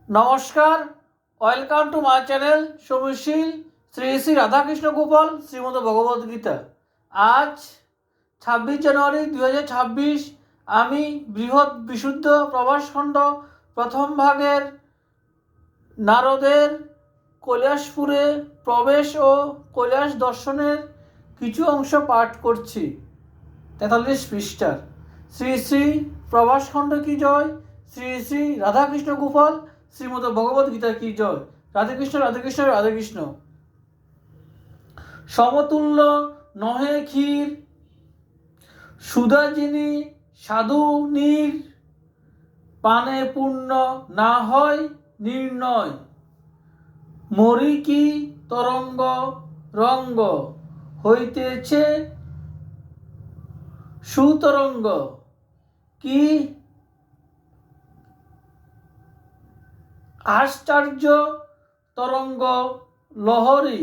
নমস্কার, welcome to my channel সমীশীল শ্রী শ্রী রাধাকৃষ্ণ গোপাল শ্রীমদ ভগবদ্গীতা। আজ 26 জানুয়ারি 2026 আমি বৃহৎ বিশুদ্ধ প্রভাসখণ্ড প্রথম ভাগের নারদের কৈলাসপুরে প্রবেশ ও কৈলাস দর্শনের কিছু অংশ পাঠ করছি। 43 পৃষ্ঠার। শ্রী শ্রী প্রভাসখণ্ড কি জয়, শ্রী শ্রী রাধাকৃষ্ণ গোপাল শ্রীমদ ভগবদ্গীতা কি জয়। রাধেকৃষ্ণ রাধেকৃষ্ণ রাধেকৃষ্ণ। সমতুল্য নহে ক্ষীর, সুধা যিনি সাধু নীর, পানে পূর্ণ না হয় নির্ণয়, মরি কি তরঙ্গ রঙ্গ, হইতেছে সুতরঙ্গ, কি আশ্চর্য তরঙ্গ লহরী,